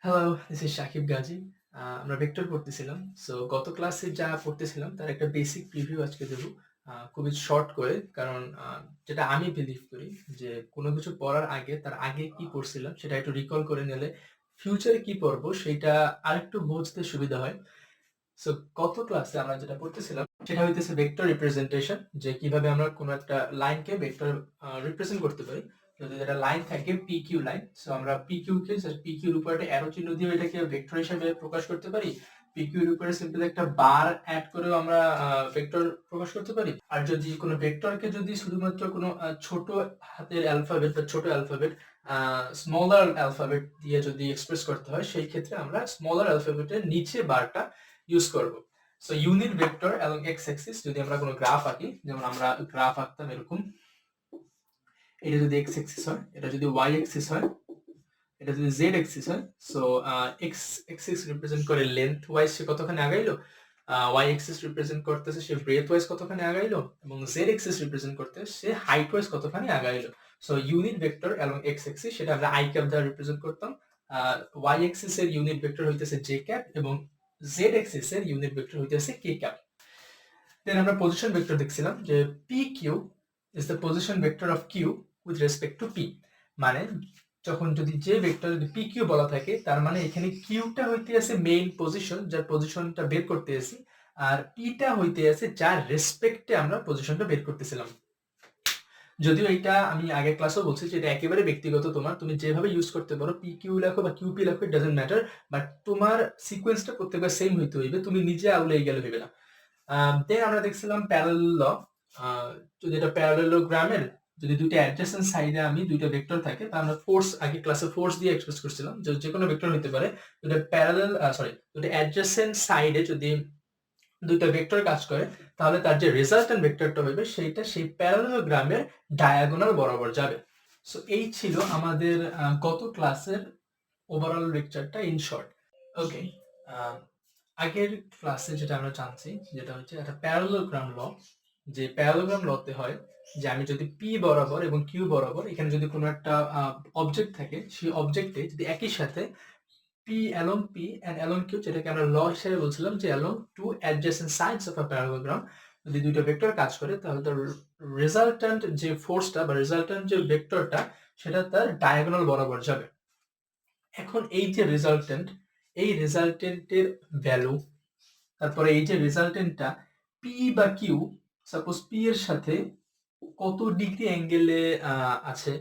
Hello, this is Shakib Gazi. আমরা vector পড়তেছিলাম। So গত ক্লাসে যা পড়তেছিলাম তার একটা বেসিক প্রিভিউ আজকে দেব। খুবই শর্ট করে, কারণ যেটা আমি বিলিভ করি যে কোনো কিছু পড়ার আগে তার আগে কি পড়ছিলাম সেটা একটু রিকল করে নিলে ফিউচারে কি পড়বো সেইটা আরেকটু বুঝতে সুবিধা হয়। সো গত ক্লাসে আমরা যেটা পড়তেছিলাম সেটা হইতেছে ভেক্টর রিপ্রেজেন্টেশন, যে কিভাবে আমরা কোনো একটা লাইনকে ভেক্টর রিপ্রেজেন্ট করতে পারি। যদি একটা লাইন থাকে পি কিউ লাইন, সো আমরা পি কিউ কে পি কিউর উপরে একটা অ্যারো চিহ্ন দিয়ে এটাকে ভেক্টর হিসেবে প্রকাশ করতে পারি। পি কিউর উপরে সিম্পল একটা বার অ্যাড করেও আমরা ভেক্টর প্রকাশ করতে পারি। আর যদি কোনো ভেক্টরকে যদি শুধুমাত্র কোনো ছোট হাতের অ্যালফাবেট বা ছোট অ্যালফাবেট স্মলার অ্যালফাবেট দিয়ে যদি এক্সপ্রেস করতে হয়, সেই ক্ষেত্রে আমরা স্মলার অ্যালফাবেটের নিচে বারটা ইউজ করব। সো ইউনিট ভেক্টর এবং এক্স অ্যাক্সিস, যদি আমরা কোনো গ্রাফ আঁকি, যেমন আমরা গ্রাফ আঁকতাম এরকম, এটা যদি এক্স অ্যাক্সিস হয়, এটা যদি ওয়াই অ্যাক্সিস হয়, এটা যদি জেড অ্যাক্সিস হয়, সো এক্স অ্যাক্সিস রিপ্রেজেন্ট করে লেন্থ ওয়াইজ সে কতখানি আগাইলো, ওয়াই অ্যাক্সিস রিপ্রেজেন্ট করতেছে সে ব্রেথ ওয়াইজ কতখানি আগাইলো, এবং জেড অ্যাক্সিস রিপ্রেজেন্ট করতে সে হাইট ওয়াইজ কতখানি আগাইলো। সো ইউনিট ভেক্টর এবং এক্স অ্যাক্সিস সেটা আমরা আই ক্যাপ দ্বারা রিপ্রেজেন্ট করতাম। ওয়াই অ্যাক্সিস এর ইউনিট ভেক্টর হইতেছে জে ক্যাপ এবং জেড অ্যাক্সিস এর ইউনিট ভেক্টর হইতেছে কে ক্যাপ। দেন আমরা পজিশন ভেক্টর দেখছিলাম যে P Q is the position vector of Q with respect to P. মানে যখন যদি যে ভেক্টর যদি পি কিউ বলা থাকে, তার মানে এখানে কিউটা হইতে আছে মেইন পজিশন, যার পজিশনটা বের করতে আসি, আর পিটা হইতে আছে যার রেসপেক্টে আমরা পজিশনটা বের করতেছিলাম। যদিও এটা আমি আগের ক্লাসেও বলছি যে এটা একেবারে ব্যক্তিগত, তুমি যেভাবে ইউজ করতে পারো, পি কিউ লেখো বা কিউপি লেখো, ইট ডাজন্ট ম্যাটার, বাট তোমার সিকোয়েন্সটা প্রত্যেকবার সেম হইতে হইবে, তুমি নিজে আউলে গেলে হইবে না। দেন আমরা দেখছিলাম প্যারালাল ল। যদি এটা প্যারালেলোগ্রামের যদি দুইটা অ্যাডজেসেন্ট সাইডে আমি দুইটা ভেক্টর থাকে, তা আমরা ফোর্স আগে ক্লাসে ফোর্স দিয়ে এক্সপ্রেস করছিলাম, যে কোনো ভেক্টর হতে পারে। দুটো প্যারালাল দুটো অ্যাডজেসেন্ট সাইডে যদি দুইটা ভেক্টর কাজ করে, তাহলে তার যে রেজাল্টেন্ট ভেক্টরটা হবে সেইটা সেই প্যারালেলোগ্রামের ডায়াগোনাল বরাবর যাবে। সো এই ছিল আমাদের গত ক্লাসের ওভারঅল লেকচারটা ইন শর্ট। ওকে, আগের ক্লাসে যেটা আমরা জানছি, যেটা হচ্ছে একটা প্যারালোগ্রাম ল। যে প্যারালোগ্রাম লতে হয় যে আমি যদি পি বরাবর এবং কিউ বরাবর এখানে যদি কোনো একটা অবজেক্ট থাকে, সেই অবজেক্টে যদি একই সাথে P along P and along Q, যেটাকে আমরা ল হিসেবে বলছিলাম যে along to adjacent sides of a parallelogram, যদি দুইটা ভেক্টর কাজ করে, তাহলে তার রেজাল্ট্যান্ট যে ফোর্সটা বা রেজাল্ট্যান্ট যে ভেক্টরটা সেটা তার ডায়াগোনাল বরাবর যাবে। এখন এই যে রেজাল্ট্যান্ট, এই রেজাল্ট্যান্টের ভ্যালু, তারপরে এই যে রেজাল্টেন্টটা পি বা কিউ, সাপোজ পি এর সাথে কত ডিগ্রি অ্যাঙ্গেলে আছে,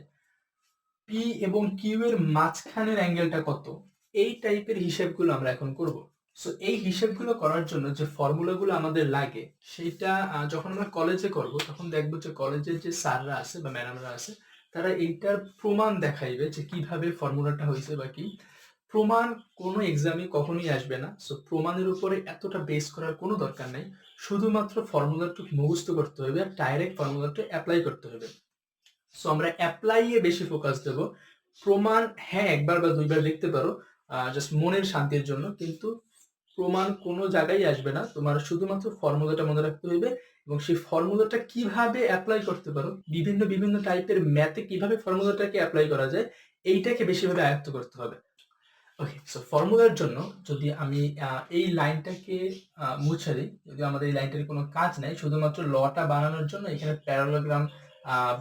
পি এবং কিউ এর মাঝখানের অ্যাঙ্গেলটা কত, এই টাইপের হিসেবগুলো আমরা এখন করব। সো এই হিসেবগুলো করার জন্য যে ফর্মুলাগুলো আমাদের লাগে, সেটা যখন আমরা কলেজে করব তখন দেখবো যে কলেজের যে স্যাররা আছে বা ম্যাডামরা আছে, তারা এইটার প্রমাণ দেখাইবে যে কিভাবে ফর্মুলাটা হয়েছে বা কি। প্রমাণ কোনো এক্সামে কখনোই আসবে না, সো প্রমাণের উপরে এতটা বেস করার কোনো দরকার নাই। শুধুমাত্র ফর্মুলাটুকু মুখস্থ করতে হবে আর ডাইরেক্ট ফর্মুলাটা অ্যাপ্লাই করতে হবে। সো আমরা অ্যাপ্লাইয়ে বেশি ফোকাস দেব। প্রমাণ হ্যাঁ একবার বা দুইবার লিখতে পারো, জাস্ট মনের শান্তির জন্য, কিন্তু প্রমাণ কোনো জায়গায় আসবে না। তোমার শুধুমাত্র ফর্মুলাটা মনে রাখতে হইবে, এবং সেই ফর্মুলাটা কিভাবে অ্যাপ্লাই করতে পারো, বিভিন্ন বিভিন্ন টাইপের ম্যাথে কিভাবে ফর্মুলাটাকে অ্যাপ্লাই করা যায়, এইটাকে বেশিভাবে আয়ত্ত করতে হবে। ওকে, সো ফর্মুলার জন্য যদি আমি এই লাইনটাকে মুছে দিই, যদি আমাদের এই লাইনটার কোনো কাজ নাই, শুধুমাত্র লটা বানানোর জন্য এখানে প্যারালোগ্রাম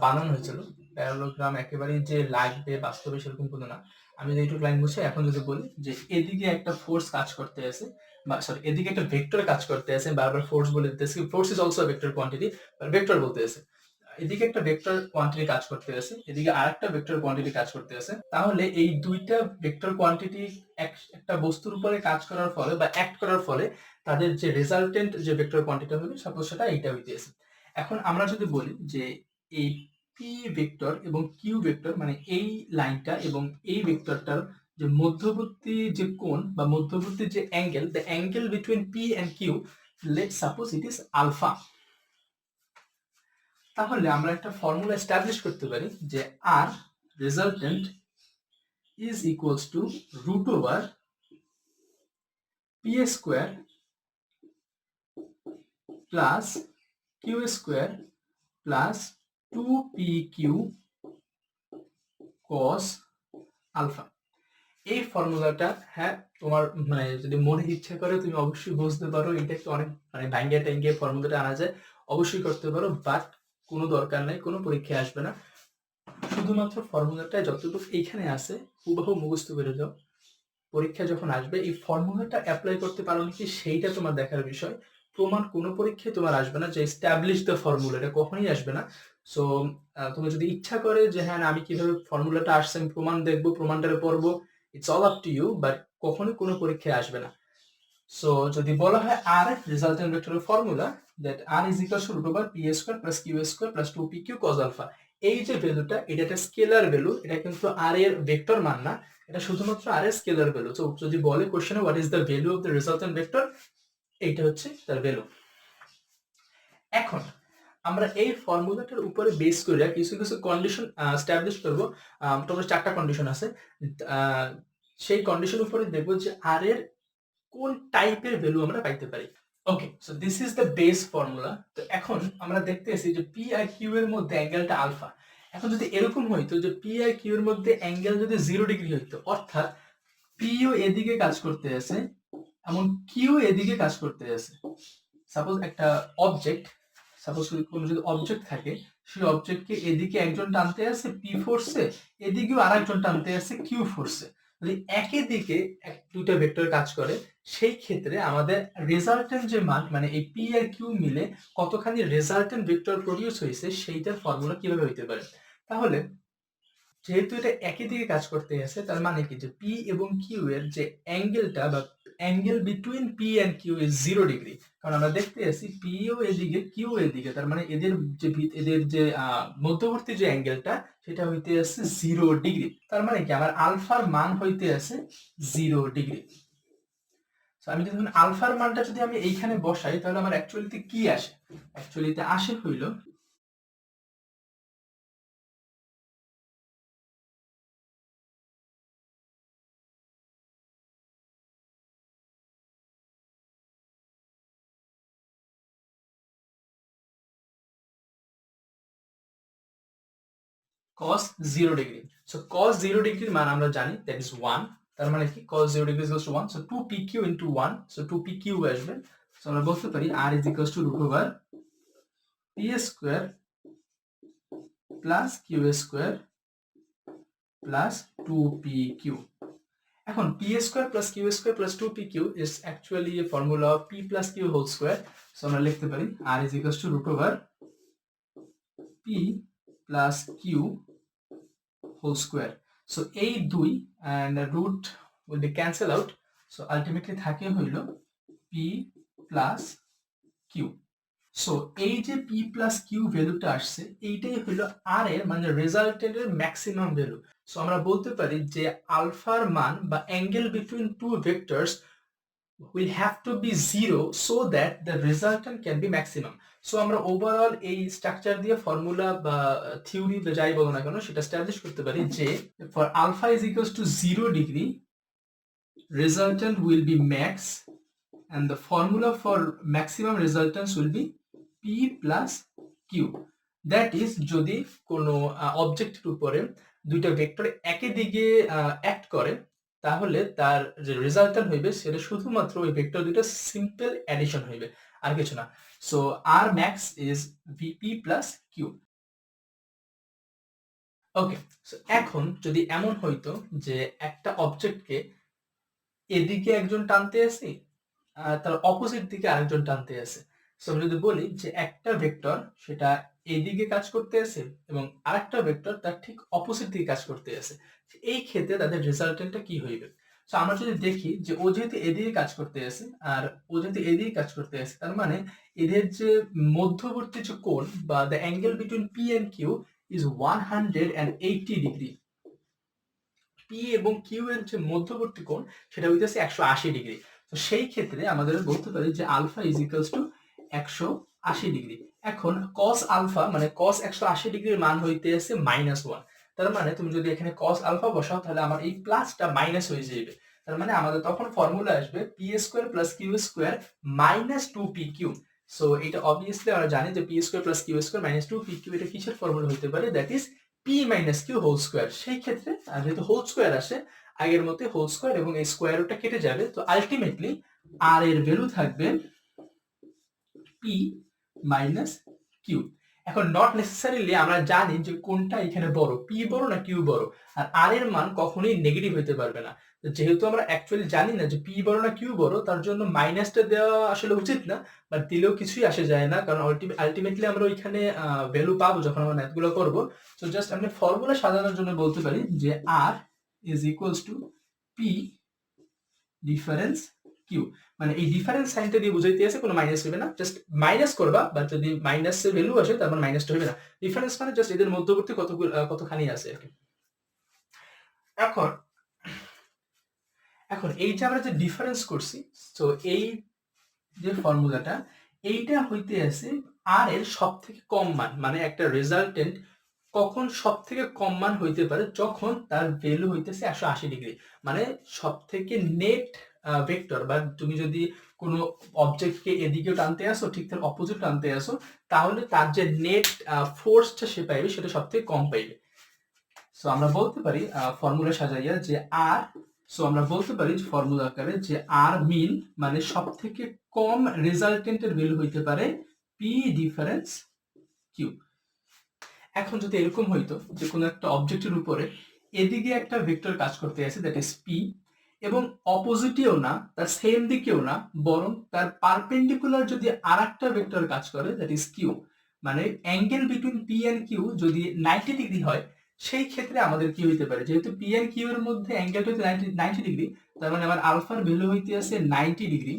বানানো হয়েছিল। প্যারালোগ্রাম একেবারেই যে লাগবে বাস্তবে সেরকম কোনো না। আমি যদি এইটুকু লাইন মুছে এখন যদি বলি যে এদিকে একটা ফোর্স কাজ করতে আছে, বা সরি এদিকে একটা ভেক্টর কাজ করতে আছে, বারবার ফোর্স বলে দিতেছি, force is also vector quantity, but vector বলতে আছে। এদিকে একটা ভেক্টর কোয়ান্টিটি কাজ করতে আছে, এদিকে আরেকটা ভেক্টর কোয়ান্টিটি কাজ করতে আছে, তাহলে এই দুইটা ভেক্টর কোয়ান্টিটি একটা বস্তুর উপরে কাজ করার ফলে বা অ্যাক্ট করার ফলে তাদের যে রেজাল্টেন্ট যে ভেক্টর কোয়ান্টিটি হবে, সাপোজ সেটা এইটা হইতেছে। এখন আমরা যদি বলি যে এই পি ভেক্টর এবং কিউ ভেক্টর, মানে এই লাইনটা এবং এই ভেক্টরটার যে মধ্যবর্তী যে কোণ বা মধ্যবর্তী যে angle, the angle between P and Q, let suppose it is alpha. তাহলে আমরা একটা ফর্মুলা এস্টাবলিশ করতে পারি যে R resultant is equals to root over P square plus Q square plus 2pq cos alpha. এই ফর্মুলাটা হ্যাঁ তোমার মানে যদি মনে ইচ্ছা করে তুমি অবশ্যই বুঝতে পারো, এটা একটু অনেক মানে ভাঙ্গিয়ে টাঙ্গিয়ে ফর্মুলাটা আনা যায়, অবশ্যই করতে পারো, বাট কোনো দরকার নাই, কোনো পরীক্ষায় আসবে না। শুধুমাত্র ফর্মুলাটা যতটুকু এইখানে আছে হুবহু মুখস্থ করে যাও, পরীক্ষা যখন আসবে এই ফর্মুলাটা অ্যাপ্লাই করতে পারো নাকি সেইটা তোমার দেখার বিষয়। প্রমাণ কোনো পরীক্ষায় তোমার আসবে না যে এস্টাবলিশ দ্য ফর্মুলা, এটা কখনোই আসবে না। সো তুমি যদি ইচ্ছা করে যে হ্যাঁ আমি কিভাবে ফর্মুলাটা আসছে আমি প্রমাণ দেখবো, প্রমাণটারে পড়বো, it's all up to you, but কখনোই কোনো পরীক্ষায় আসবে না। সো যদি বলা হয় আর রেজাল্টেন্ট ভেক্টরের formula that R is equals to root over P square plus Q square plus 2pq cos alpha, এই যে ভ্যালুটা এটা একটা স্কেলার ভ্যালু, এটা কিন্তু আর এর ভেক্টর মান না, এটা শুধুমাত্র আর এর স্কেলার ভ্যালু। তো যদি বলে কোশ্চেনে what is the value of the resultant vector, এইটা হচ্ছে তার ভ্যালু। এখন আমরা এই ফর্মুলাটার উপরে বেস করে কিছু কিছু কন্ডিশন এস্টাবলিশ করব। তোমার 4টা কন্ডিশন আছে, সেই কন্ডিশন উপরে দেখব যে আর এর কোন টাইপের ভ্যালু আমরা পাইতে পারি। Okay, so this is the base formula. তো এখন আমরা দেখতেছি যে পি আর কিউ এর মধ্যে অ্যাঙ্গেলটা আলফা। এখন যদি এরকম হইতো যে পি আর কিউ এর মধ্যে অ্যাঙ্গেল যদি 0 ডিগ্রি হইতো, অর্থাৎ পিও এদিকে কাজ করতে আছে এমন কিউ এদিকে কাজ করতে আছে। সাপোজ একটা অবজেক্ট, সাপোজ কোনো যদি অবজেক্ট থাকে, সেই অবজেক্টকে এদিকে একজন টানতে আছে পি ফোর্সে, এদিকেও আরেকজন টানতে আছে কিউ ফোর্সে। যদি একই দিকে দুটো ভেক্টর কাজ করে, সেই ক্ষেত্রে আমাদের রেজাল্টেন্ট যে মান মানে এই পি আর কিউ মিলে কতখানি রেজাল্টেন্ট ভেক্টর প্রডিউস হয়েছে সেইটার ফর্মুলা কিভাবে হইতে পারে। তাহলে যেহেতু এটা একই দিকে কাজ করতে আছে, তার মানে কি যে পি এবং কিউ এর যে অ্যাঙ্গেলটা বা angle between P and Q is 0 degree. কারণ আমরা দেখতে আছি পি ও এদিকে কিউ এদিকে, তার মানে এদের যে মধ্যবর্তী যে অ্যাঙ্গেলটা সেটা হইতে আছে 0 ডিগ্রি। তার মানে কি আমার আলফার মান হইতে আছে 0 ডিগ্রি। আমি যদি আলফার মানটা যদি আমি এইখানে বসাই তাহলে আমার অ্যাকচুয়ালিতে কি আসে, অ্যাকচুয়ালিতে আসে হইল cos 0 ডিগ্রি। সো cos 0 ডিগ্রির মান আমরা জানি দ্যাট ইজ 1। তার মানে কি cos 0 degree equals to 1, so 2pq into 1, so 2pq আসবে। সো আমরা বলতে পারি r is equals to root over p square plus q square plus 2pq। এখন p square plus q square plus 2pq is actually a formula of p plus q whole square. So আমরা লিখতে পারি r is equals to root over p plus q whole square. So এই 2 and root will be cancel out, so ultimately থাকে হইল p plus q. So এই যে p plus q ভ্যালুটা আসছে এইটাই হইল r এর মানে রেজাল্টেন্টের ম্যাক্সিমাম ভ্যালু। সো আমরা বলতে পারি যে আলফার মান বা angle between two vectors will have to be 0 so that the resultant can be maximum. So আমরা ওভারঅল এই স্ট্রাকচার দিয়ে ফর্মুলা বা থিওরি বা যাই বলো না কেন সেটা এস্টাবলিশ করতে পারি যে for alpha is equals to 0 degree resultant will be max and the formula for maximum resultants will be p plus q. That is যদি কোনো অবজেক্টের উপরে দুইটা ভেক্টর একই দিকে অ্যাক্ট করে তাহলে তার যে রেজাল্টটা হইবে সেটা শুধুমাত্র ওই ভেক্টর দুটো সিম্পল অ্যাডিশন হইবে, আর কিছু না। সো আর ম্যাক্স ইজ ভিপি প্লাস কিউ। ওকে, সো এখন যদি এমন হইতো যে একটা অবজেক্টকে এদিকে একজন টানতে আছে তার অপোজিট দিকে আরেকজন টানতে আছে। সো আমি যদি বলি যে একটা ভেক্টর সেটা এদিকে কাজ করতে আছে এবং আরেকটা ভেক্টর তার ঠিক অপোজিট দিকে কাজ করতে আছে, এই ক্ষেত্রে তাদের রেজাল্টেন্টটা কি হইবে। সো আমরা যদি দেখি যে ও যেহেতু এদিকে কাজ করতে আছে আর ও যেহেতু এদিকে কাজ করতে আছে, তার মানে এদের যে মধ্যবর্তী যে কোণ বা the angle between P and Q is 180 degree. P এবং কিউ এর যে মধ্যবর্তী কোণ সেটা হইতেছে 180 ডিগ্রি। তো সেই ক্ষেত্রে আমাদের বলতে পারি যে alpha is equals to 180 degree. এখন cos আলফা মানে cos 180 ডিগ্রির মান হইতেছে -1। তার মানে তুমি যদি এখানে cos আলফা বসাও তাহলে আমার এই প্লাসটা মাইনাস হয়ে যাবে। তার মানে আমাদের তখন ফর্মুলা আসবে P square plus Q square minus 2pq। So এটা অবভিয়াসলি আমরা জানি যে P square plus Q square minus 2pq এটা কিসের ফর্মুলা হতে পারে, that is p minus Q whole square. সেই ক্ষেত্রে যেহেতু হোল স্কয়ার আসে আগের মতো হোল স্কোয়ার এবং এই স্কোয়ার রুটটা কেটে যাবে। তো আলটিমেটলি আর এর ভ্যালু থাকবে পি মাইনাস কিউ। এখন নট নেসেসারিলি আমরা জানি যে কোনটা এখানে বড়, পি বড় না কিউ বড়, আর আর এর মান কখনোই নেগেটিভ হইতে পারবে না। যেহেতু আমরা অ্যাকচুয়ালি জানি না যে পি বড় না কিউ বড়, তার জন্য মাইনাসটা দেওয়া আসলে উচিত না, বাট দিলেও কিছুই আসে যায় না, কারণ আলটিমেটলি আমরা ওইখানে ভ্যালু পাবো যখন আমরা ম্যাথগুলো করবো। সো জাস্ট আমরা ফর্মুলা সাজানোর জন্য বলতে পারি যে R is equals to P difference Q. মানে এই ডিফারেন্স সাইনটা দিয়ে বুঝাইতে আছে কোনো মাইনাস হবে না, জাস্ট মাইনাস করবা, বাট যদি মাইনাসের ভ্যালু আসে তারপর মাইনাসটা হবে না। ডিফারেন্স মানে জাস্ট এদের মধ্যবর্তী কতখানি আছে আর কি। এখন এখন এই যে আমরা যে ডিফারেন্স করছি, তো এই যে ফর্মুলাটা, এইটা হইতে আছে আর এর সব থেকে কম মান, মানে একটা রেজাল্টেন্ট কখন সব থেকে কম মান হইতে পারে, যখন তার ভ্যালু হইতেছে 180 ডিগ্রি। মানে সব থেকে নেট ভেক্টর, বা তুমি যদি কোনো অবজেক্টকে এদিকেও টানতে আসো, ঠিক তার অপোজিট টানতে আসো, তাহলে তার যে নেট ফোর্সটা সে পাইবে সেটা সব থেকে কম পাইবে। সো আমরা বলতে পারি ফর্মুলা সাজাইয়া যে আর, সো আমরা বলতে পারি ফর্মুলা আকারে যে আর মিন মানে সব থেকে কম রেজাল্টেন্টের ভ্যালু হইতে পারে পি ডিফারেন্স কিউ। এখন যদি এরকম হইতো যে কোনো একটা অবজেক্টের উপরে এদিকে একটা ভেক্টর কাজ করতে আছে, দ্যাট ইজ পি, এবং অপোজিটেও না, তার সেম দিকেও না, বরং তার পারপেন্ডিকুলার যদি আর একটা ভেক্টর কাজ করে, দ্যাট ইজ কিউ, মানে angle between P and Q যদি 90 ডিগ্রি হয়, সেই ক্ষেত্রে আমাদের কি হইতে পারে, যেহেতু পি এন্ড কিউ এর মধ্যে অ্যাঙ্গেলটা হচ্ছে 90 ডিগ্রি, তার মানে আমার আলফার ভ্যালু হইতে আছে 90 ডিগ্রি।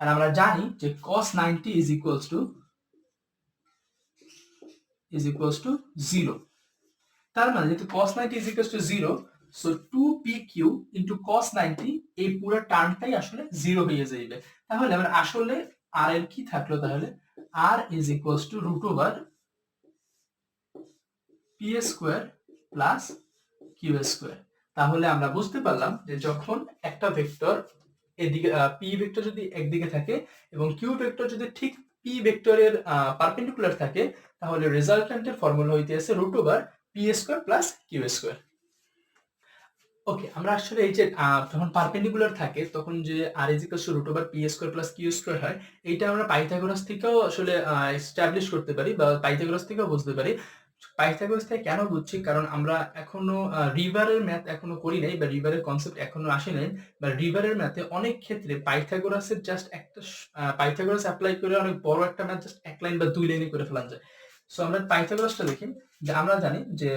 আর আমরা জানি যে cos 90 is equals to 0। তার মানে যেহেতু cos 90 is equals to 0, so 2pq into cos 90 এই পুরো টার্মটাই আসলে 0 হয়ে যাবে। তাহলে আমরা আসলে r এর কি থাকলো, তাহলে r is equals to root over p square plus q square। তাহলে আমরা বুঝতে পারলাম যে যখন একটা ভেক্টর এদিকে p ভেক্টর যদি একদিকে থাকে এবং q ভেক্টর যদি ঠিক p ভেক্টরের পারপেন্ডিকুলার থাকে, তাহলে রেজাল্টেন্টের ফর্মুলা হইতে আছে root over p square plus q square। ওকে, আমরা আসলে এই যে যখন পারপেন্ডিকুলার থাকে তখন যে r is equals to root over p square plus q square হয়, এইটা আমরা পাইথাগোরাস থেকেও আসলে এস্টাবলিশ করতে পারি বা পাইথাগোরাস থেকেও বুঝতে পারি। পাইথাগোরাস থেকে কেন বুঝছি, কারণ আমরা এখনো রিভারের ম্যাথ এখনো করি নাই, বা রিভারের কনসেপ্ট এখনো আসে নাই, বা রিভারের ম্যাথে অনেক ক্ষেত্রে পাইথাগোরাসের জাস্ট একটা পাইথাগোরাস অ্যাপ্লাই করে অনেক বড় একটা ম্যাথ জাস্ট এক লাইন বা দুই লাইনে করে ফেলা যায়। সো আমরা পাইথাগোরাসটা দেখি, যে আমরা জানি যে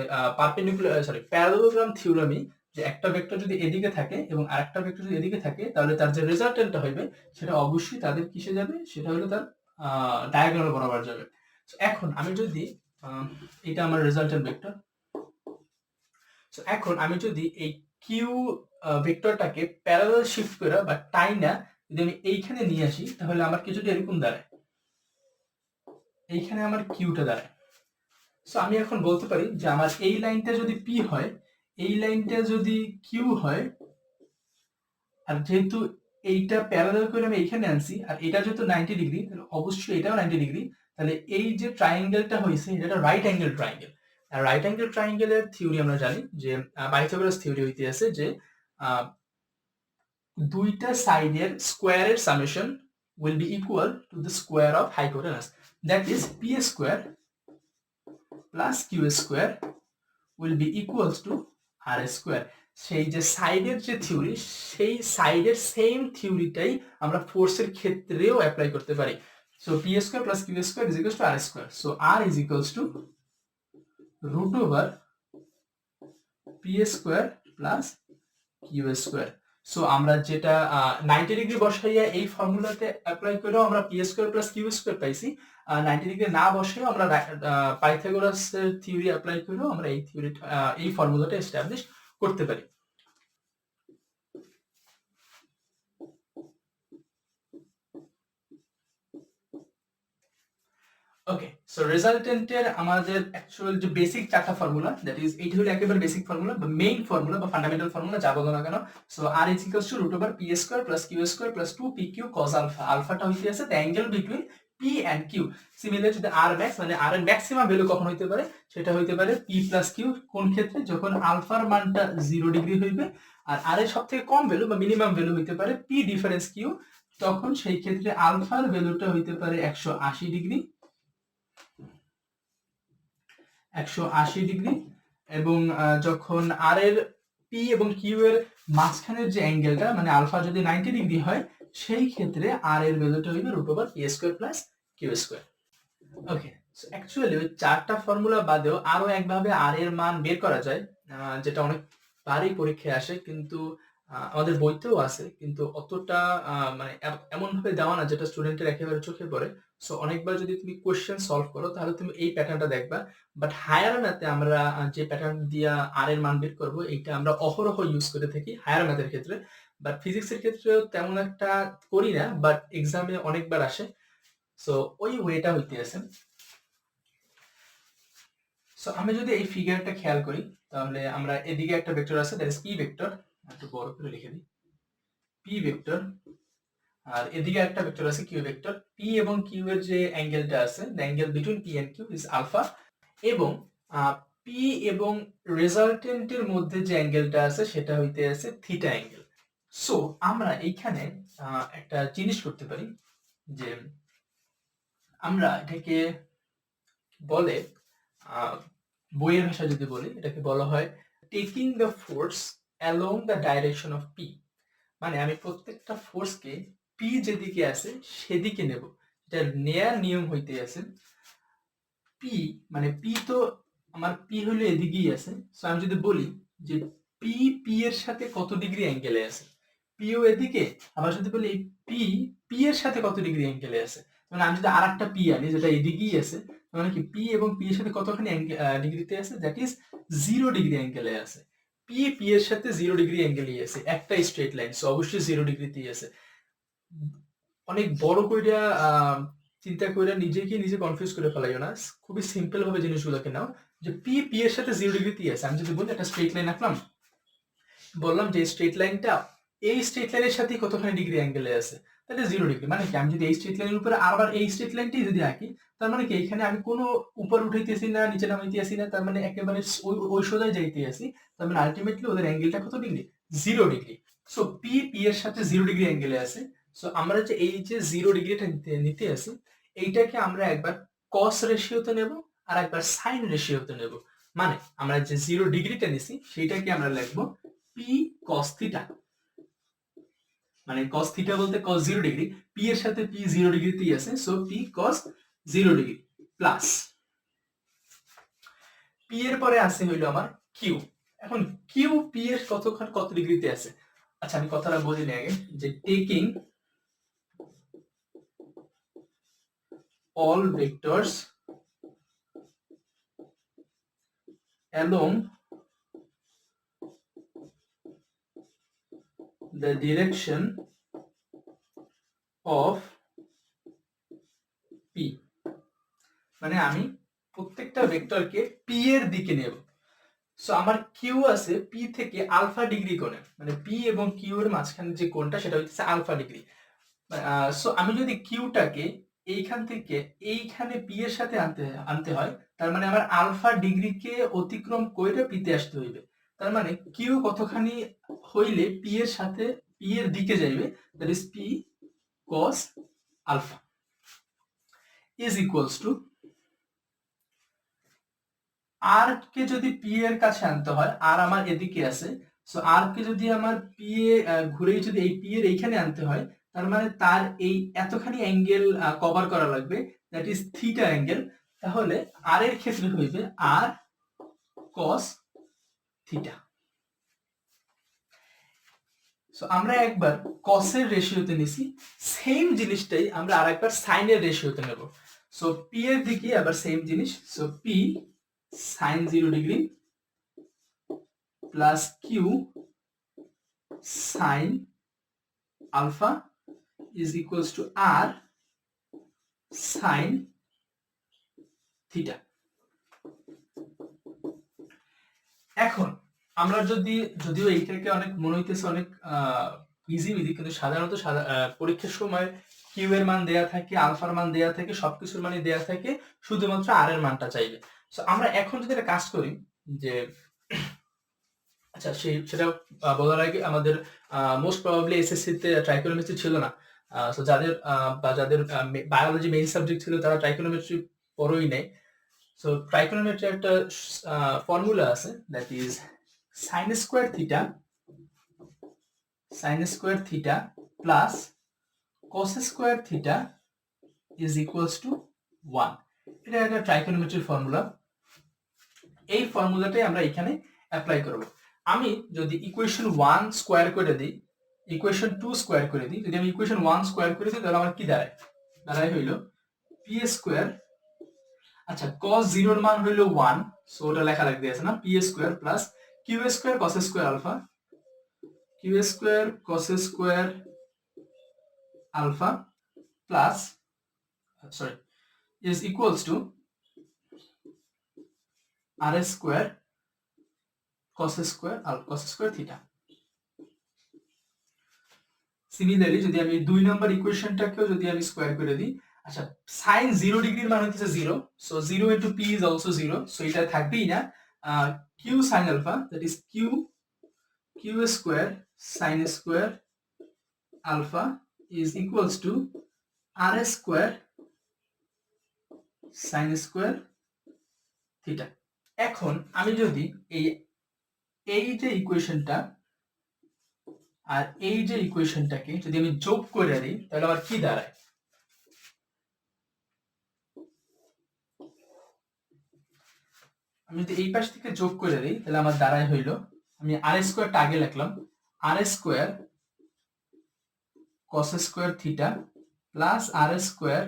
প্যারালেলোগ্রাম থিওরেমে যে একটা ভেক্টর যদি এদিকে থাকে এবং আরেকটা ভেক্টর যদি এদিকে থাকে, তাহলে তার যে রেজাল্টেন্টটা হবে সেটা অবশ্যই তাদের কিসে যাবে, সেটা হলো তার ডায়াগোনাল বরাবর যাবে। এখন আমি যদি এটা আমার রেজাল্টেন্ট ভেক্টর, সো এখন আমি যদি এই কিউ ভেক্টরটাকে প্যারালাল শিফট করে বা টাইনা যদি আমি এইখানে নিয়ে আসি, তাহলে আমার কিছুটা এরকম দাঁড়ায়, এইখানে আমার কিউটা দাঁড়ায়। সো আমি এখন বলতে পারি যে আমার এই লাইনটা যদি পি হয়, এই লাইনটা যদি কিউ হয়, আর যেহেতু এইটা প্যারালাল করে আমি এইখানে আনছি, আর এটা যেহেতু 90 ডিগ্রি, তাহলে অবশ্যই এটাও 90 ডিগ্রি, তাহলে এই যে ট্রায়াঙ্গেলটা হয়েছে এটা রাইট অ্যাঙ্গেল ট্রায়াঙ্গেল। আর রাইট অ্যাঙ্গেল ট্রায়াঙ্গেলের থিওরি আমরা জানি যে পাইথাগোরাস থিওরি হইতে আছে যে দুইটা সাইডের স্কোয়ারের summation will be equal to the square of hypotenuse, that is p square plus q square will be equals to r square। সেই যে সাইডের যে থিওরি, সেই সাইডের সেম থিওরিটাই আমরা ফোর্সের ক্ষেত্রেও অ্যাপ্লাই করতে পারি। So p square plus q square is equals to r square, so r is equals to root over p square plus q square। So আমরা যেটা 90 ডিগ্রি বসাইয়া এই ফর্মুলাতে অ্যাপ্লাই করেও আমরা p square plus q square পাইছি, 90 degree না বসেও আমরা পাইথাগোরাসের থিওরি অ্যাপ্লাই করেও আমরা এই থিওরি এই ফর্মুলাটা এস্টাবলিশ করতে পারি। ওকে, সো রেজাল্টেন্টের আমাদের অ্যাকচুয়াল যে বেসিক চারটা ফর্মুলা, দ্যাট ইজ এইটা হলো একেবারে বেসিক ফর্মুলা বা মেইন ফর্মুলা বা ফান্ডামেন্টাল ফর্মুলা, যা বলো না কেন। So r is equals to root over p square plus q square plus 2pq cos alpha। আলফাটা হইতে আছে the angle between P and Q similar to the R max, মানে R এর ম্যাক্সিমাম ভ্যালু কখন হইতে পারে, সেটা হইতে পারে পি প্লাস কিউ। কোন ক্ষেত্রে? যখন আলফার মানটা 0 ডিগ্রি হইবে আর আর এর সবথেকে কম ভ্যালু বা মিনিমাম ভ্যালু হইতে পারে পি ডিফারেন্স কিউ, তখন সেই ক্ষেত্রে আলফার ভ্যালুটা হইতে পারে 180 ডিগ্রি, 180 ডিগ্রি। এবং যখন আর এর পি এবং কিউ এর মাঝখানের যে অ্যাঙ্গেলটা মানে আলফা যদি 90 ডিগ্রি হয়, সেই ক্ষেত্রে আর এর ভ্যালুটা হইবে √π² প্লাস কিউ স্কয়ার। ওকে, সো অ্যাকচুয়ালি ওই চারটা ফর্মুলা বাদেও আরো একভাবে আর এর মান বের করা যায়, যেটা অনেকবারই পরীক্ষায় আসে, কিন্তু আমাদের বইতেও আছে, কিন্তু অতটা মানে এমন ভাবে দেওয়া না যেটা স্টুডেন্টের একেবারে চোখে পড়ে। সো অনেকবার যদি তুমি কোশ্চেন সলভ করো তাহলে তুমি এই প্যাটার্নটা দেখবা, বাট হায়ার ম্যাথে আমরা যে প্যাটার্ন দিয়ে আর এর মান বের করবো এইটা আমরা অহরহ ইউজ করে থাকি হায়ার ম্যাথের ক্ষেত্রে, বাট ফিজিক্সের ক্ষেত্রেও তেমন একটা করি না, বাট এক্সামে অনেকবার আসে। সো ওই ওয়েটা হইতে আছে। সো আমি যদি এই ফিগারটা খেয়াল করি তাহলে আমরা এদিকে একটা ভেক্টর আছে, দ্যাট ইজ পি ভেক্টর, একটু বড় করে লিখে দিই, পি ভেক্টর, আর এদিকে একটা ভেক্টর আছে কিউ ভেক্টর। পি এবং কিউ এর যে অ্যাঙ্গেলটা আছে, the angle between P and Q is alpha, এবং পি এবং রেজাল্টেন্টের মধ্যে যে অ্যাঙ্গেলটা আছে সেটা হইতে আছে থিটা অ্যাঙ্গেল। সো আমরা এইখানে একটা জিনিস করতে পারি, যে আমরা এটাকে বলে বইয়ের ভাষা যদি বলি এটাকে বলা হয় taking the force along the direction of P. মানে আমি প্রত্যেকটা ফোর্সকে পি যেদিকে আছে সেদিকে নেব। এটা নেয়ার নিয়ম হইতে আছে পি, মানে পি তো আমার পি হলো এদিকেই আছে, সো আমি যদি বলি যে পি পি এর সাথে কত ডিগ্রি অ্যাঙ্গেলে আছে, পিও এদিকে, আবার যদি বলি পি পি এর সাথে কত ডিগ্রি অ্যাঙ্গেলে আছে, মানে আমি যদি আরেকটা পি আনি যেটা এদিকেই আছে, মানে কি পি এবং পি এর সাথে কতখানি ডিগ্রিতে আছে, দ্যাট ইজ 0 ডিগ্রি অ্যাঙ্গেলে আছে। পি পি এর সাথে 0 ডিগ্রি অ্যাঙ্গেলেই আছে, একটা স্ট্রেট লাইন, সো অবশ্যই 0 ডিগ্রিতেই আছে। অনেক বড় কইরা চিন্তা কইরা নিজে কনফিউজ করে ফেলাইও না, খুবই সিম্পল ভাবে জিনিসগুলোকে নাও, যে পি পি এর সাথে 0 ডিগ্রিতেই আছে। আমি যদি বলি একটা স্ট্রেট লাইন আঁকলাম, বললাম যে স্ট্রেট লাইনটা এই স্ট্রেট লাইনের সাথে কতখানি ডিগ্রি অ্যাঙ্গেলে আছে, তাহলে 0 ডিগ্রি। মানে কি আমি যদি এই স্ট্রেট লাইনের উপরে আবার এই স্ট্রেট লাইনটাই যদি আঁকি, তার মানে কি এখানে আমি কোনো উপর উঠাইতেছি না, নিচে নামাইতেছি না, তার মানে একেবারে ওই সোজাই যাইতে আছি, তার মানে আলটিমেটলি ওদের অ্যাঙ্গেলটা কত degree? 0 degree. So P P এর সাথে 0 ডিগ্রি অ্যাঙ্গেলে আছে। সো আমরা যে এই যে 0 ডিগ্রিটা নিতে আছি, এইটাকে আমরা একবার কস রেশিওতে নেব আর একবার সাইন রেশিওতে নেব। মানে আমরা যে 0 ডিগ্রিটা নিছি সেইটাকে আমরা লিখবো পি cos থিটা, মানে cos থিটা বলতে cos 0 ডিগ্রি, পি এর সাথে পি 0 ডিগ্রিতেই আছে, so P cos 0 degree plus P এর পরে আছে হইলো আমার কিউ। এখন কিউ পি এর কত ডিগ্রিতে আছে, আচ্ছা আমি কথাটা বলি নি আগে, যে taking all vectors along the direction of p, মানে আমি প্রত্যেকটা ভেক্টরকে পি এর দিকে নেব। সো আমার কিউ আছে পি থেকে আলফা ডিগ্রি কোণে, মানে পি এবং কিউ এর মাঝখানে যে কোণটা সেটা হচ্ছে আলফা ডিগ্রি। সো আমি যদি কিউটাকে এইখান থেকে এইখানে পি এর সাথে আনতে হয়, তার মানে আমার আলফা ডিগ্রিকে অতিক্রম করে পিতে আসতে হইবে। তার মানে কিউ কতখানি হইলে পি এর সাথে পি এর দিকে যাইবে, that is P cos alpha is equals to R কে যদি পি এর কাছে আনতে হয়, আর আমার এদিকে আছে, সো আর কে যদি আমার পি এ ঘুরে যদি এই পি এর এইখানে আনতে হয়, তার মানে তার এই এতখানি অ্যাঙ্গেল কভার করা লাগবে, দ্যাট ইজ থিটা অ্যাঙ্গেল। তাহলে আর এর ক্ষেত্রে হইবে আর cos থিটা। সো আমরা একবার cos এর রেশিওতে নিছি, সেম জিনিসটাই আমরা আরেকবার sin এর রেশিওতে নেব। সো পি এর দিকে আবার সেম জিনিস, so P sin 0 degree plus Q sin alpha is equals to r sin theta। এখন আমরা যদিও এইটাকে অনেক মনে হইতেছে অনেক ইজি বিধি, কিন্তু সাধারণত পরীক্ষার সময় কিউ এর মান দেয়া থাকে, আলফার মান দেয়া থাকে, সবকিছুর মানই দেয়া থাকে, শুধুমাত্র আর এর মানটা চাইবে। সো আমরা এখন যদি একটা কাজ করি যে আচ্ছা সেটা বলার আগে আমাদের মোস্ট প্রবাবলি এসএসসি তে ট্রাইকোনোমেট্রি ছিল না। সো যাদের বা যাদের বায়োলজি মেইন সাবজেক্ট ছিল তারা ট্রাইকোনোমেট্রি পড়োই নাই। সো ট্রাইকোনোমেট্রি একটা ফর্মুলা আছে, that is sine square theta plus cos square theta is equals to 1। এটা একটা ট্রাইকোনোমেট্রির ফর্মুলা। এই ফর্মুলাটাই আমরা এখানে অ্যাপ্লাই করব। আমি যদি ইকুয়েশন 1 স্কোয়ার করে দিই, ইকুয়েশন 2 স্কোয়ার করে দিই, যদি আমি ইকুয়েশন 1 স্কোয়ার করে দিই তাহলে আমার কি দাঁড়ায় হইল পি স্কোয়ার, আচ্ছা cos 0 এর মান হইল 1, সো ওটা লেখা লাগবে আছে না, P square plus Q square cos square alpha, Q square cos square alpha plus sorry is equals to R square cos square theta. Similarly যদি আমি 2 নাম্বার ইকুয়েশনটাকেও যদি আমি স্কোয়ার করে দিই, আচ্ছা sin 0 ডিগ্রির মান হচ্ছে 0, so 0 into p is also 0, so এটা থাকবেই না। q sin alpha, that is q square sin square alpha is equals to r square sin square theta। এখন আমি যদি এই যে ইকুয়েশনটা আর এই যে ইকুয়েশনটাকে যদি আমি যোগ করে দিই তাহলে আমার কি দাঁড়ায়, আমি যদি এই পাশ থেকে যোগ করে দিই তাহলে আমার দাঁড়ায় হইল, আমি আর স্কোয়ারটা আগে লিখলাম, R square cos square theta plus R square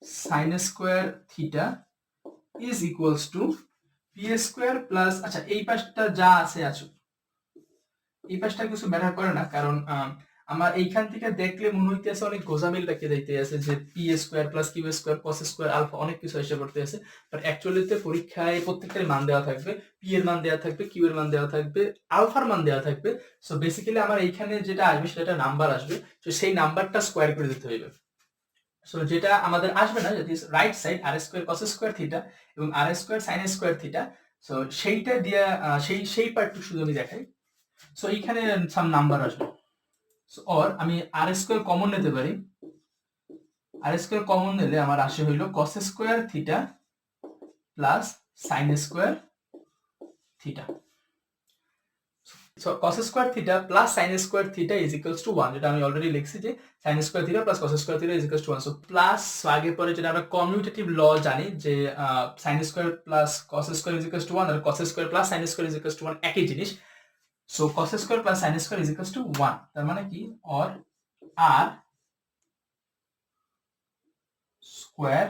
sin square theta is equals to P square plus, আচ্ছা এই পাশটা যা আছে এই পাশটা কিছু ম্যাটার করে না, কারণ আমার এইখান থেকে দেখলে মনে হইতেছে অনেক গোজামিল রাখতে যাইতে আছে যে P square plus Q square cos square alpha অনেক কিছু এসে পড়তে আছে, বাট অ্যাকচুয়ালিতে পরীক্ষায় প্রত্যেকটার মান দেওয়া থাকবে, পি এর মান দেওয়া থাকবে, কিউ এর মান দেওয়া থাকবে, আলফার মান দেওয়া থাকবে। সো বেসিক্যালি আমার এইখানে যেটা আসবে সেটা নাম্বার আসবে, তো সেই নাম্বারটা স্কোয়ার করে দিতে হইবে। সো যেটা আমাদের আসবে না, যেটা right side R square cos square theta এবং R square sin square theta, so সেইটা দিয়া সেই পার্টটুকু শুধু আমি দেখাই। সো এইখানে সাম নাম্বার আসবে, সো অর আমি আর স্কোয়ার কমন নিতে পারি, আর স্কোয়ার কমন নিলে আমার আসে হইল cos square theta plus sin square theta. So cos square theta plus sin square theta is equals to 1, যেটা আমি অলরেডি লিখছি যে sin square theta plus cos square theta is equals to 1। So plus আগে পরে যেটা আমরা commutative law জানি যে sin square plus cos square is equals to 1 আর cos square plus sin square is equals to 1 একই জিনিস। So cos square plus sin square is equals to 1, তার মানে কি or r square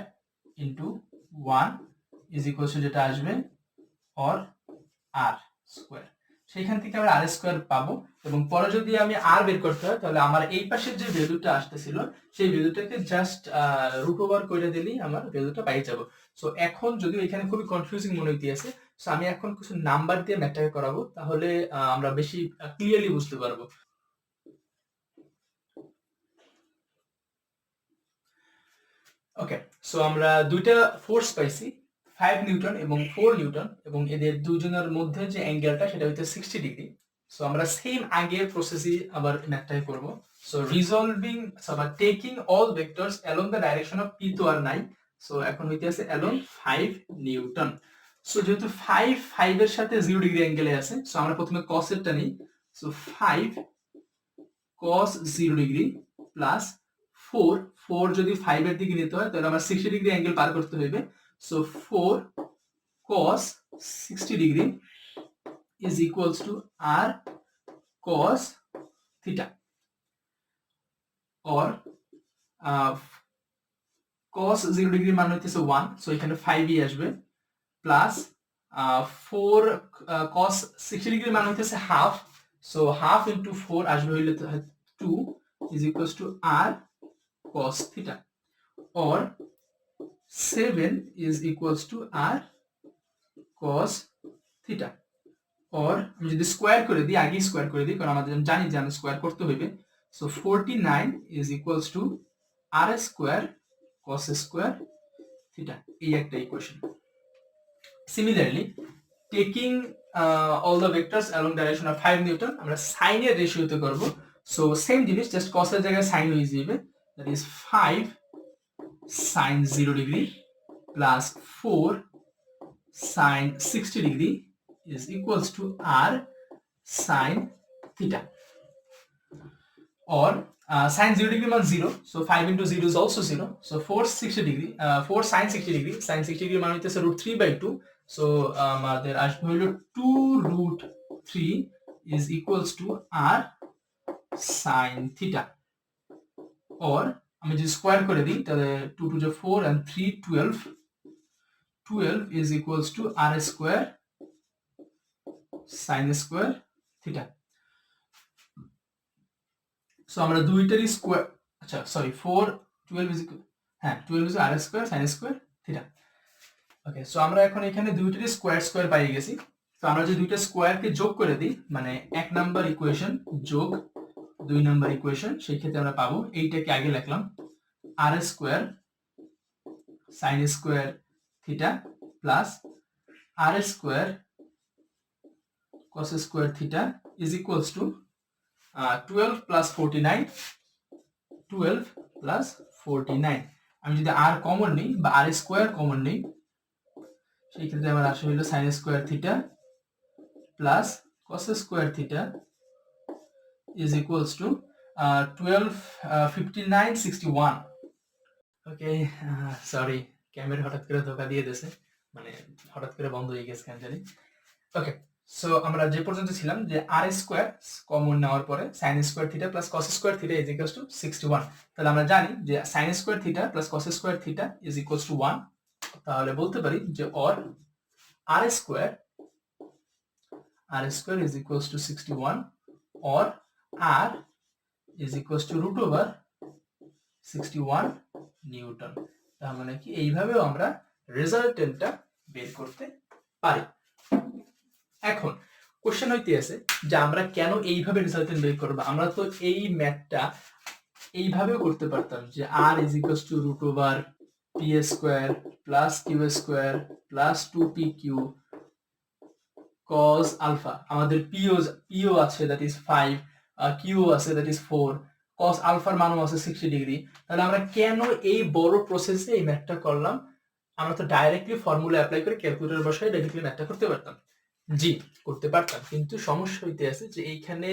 into 1 is equals two যেটা আসবে or r square, সেইখান থেকে আমরা আর স্কোয়ার পাবো, এবং পরে যদি আমি আর বের করতে হয় তাহলে আমার এই পাশের যে ভ্যালুটা আসতেছিল সেই ভ্যালুটাকে জাস্ট রুট ওভার করে দিলেই আমার ভ্যালুটা পাই যাব। সো এখন যদিও এখানে খুবই কনফিউজিং মনে হইতেছে, সো আমি এখন কিছু নাম্বার দিয়ে ম্যাথটাকে করাবো, তাহলে আমরা বেশি ক্লিয়ারলি বুঝতে পারবো। ওকে, সো আমরা দুইটা ফোর্স পাইছি, 5 নিউটন এবং 4 নিউটন, এবং এদের দুজনের মধ্যে যে অ্যাঙ্গেলটা সেটা হচ্ছে 60 ডিগ্রি। সো আমরা সেম আগের প্রসেসই আবার ম্যাথটাই করব। সো রিজলভিং বা taking all vectors along the direction of P তো আর নাই, সো এখন হইতেছে অ্যালং 5 নিউটন। সো যেহেতু 5 এর সাথে 0 ডিগ্রি অ্যাঙ্গেলে আছে, সো আমরা প্রথমে cos এরটা নিই। সো 5 cos 0 ডিগ্রি প্লাস 4 যদি 5 এর দিকে নিতে হয় তাহলে আমার 60 ডিগ্রি অ্যাঙ্গেল পার করতে হইবে। So 4 cos 60 degree is equals to r cos theta, or cos 0 degree মান হইতেছে 1, সো এখানে 5 আসবে, প্লাস 4 cos 60 ডিগ্রি মান হইতেছে হাফ, সো হাফ ইনটু 4 আসবে হইলে 2 is equals to r cos theta, or 7 is equals to r cos theta। Or আমি যদি স্কোয়ার করে দিই, আগে স্কোয়ার করে দিই কারণ আমাদের জানি যে আমি স্কোয়ার করতে হইবে। So 49 is equals to R square cos square theta, এই একটা equation. Similarly taking all the vectors along direction of 5 newton, আমরা সাইনের রেশিওতে করব। সো সেম জিনিস, জাস্ট কসের জায়গায় সাইন হয়ে যাবে, that is 5 sin 0 degree plus 4 sin 60 degree is equals to r sin theta, or sin 0 degree means 0, so 5 into 0 is also 0, so 4 60 degree 4 sin 60 degree, sin 60 degree মানে হইতেছে √3/2, so আমাদের আসবে হলো 2√3 is equals to r sin theta, or আমি যদি square করে দিই তাহলে 2 to the 4 and 3 12 is equals to r square sin square theta. So আমরা দুইটারই স্কয়ার, আচ্ছা সরি 4 12 is হ্যাঁ 12 is r square sin square theta. Okay, so আমরা এখন এখানে দুইটারই স্কয়ার পাই গেছি। তো আমরা যদি দুইটা স্কয়ারকে যোগ করে দিই, মানে 1 নাম্বার ইকুয়েশন যোগ 2 নাম্বার ইকুয়েশন, সেই ক্ষেত্রে আমরা পাবো এইটাকে আগে লিখলাম r square sin square theta plus r square cos square theta is equals to 12 plus 49, 12 plus 49, আমি যদি r কমন নেই বা r স্কয়ার কমন নেই, সেই ক্ষেত্রে আমার আসে হলো sin square theta plus cos square theta is equals to 12 59 61. Okay, sorry camera হঠাৎ করে ধোকা দিয়ে দিয়েছে, মানে হঠাৎ করে বন্ধ হয়ে গেছে কেন জানি। ওকে, সো আমরা যে পর্যন্ত ছিলাম যে আর স্কয়ার কমন নেওয়ার পরে sin square theta plus cos square theta is equals to 61, তাহলে আমরা জানি যে sin square theta plus cos square theta is equals to 1, তাহলে বলতে পারি যে or R square is equals to 61 or r is equals to √61 newton. তার মানে কি এইভাবেও আমরা রেজাল্টেন্টটা বের করতে পারি। এখন কোশ্চেন হইতে আছে যে আমরা কেন এইভাবে রেজাল্টেন্ট বের করব, আমরা তো এই ম্যাথটা এইভাবেও করতে পারতাম যে r is equals to √p square plus q square plus 2pq cos alpha, আমাদের pও আছে দ্যাট ইজ 5, q আছে দ্যাট ইজ 4, cos আলফার মানও আছে 60 ডিগ্রি। তাহলে আমরা কেন এই বড় প্রসেসে এই ম্যাথটা করলাম? আমরা তো ডাইরেক্টলি ফর্মুলা অ্যাপ্লাই করে ক্যালকুলেটর বসায় ডাইরেক্টলি ম্যাথটা করতে পারতাম। জি করতে পারতাম, কিন্তু সমস্যা হইতে আছে যে এইখানে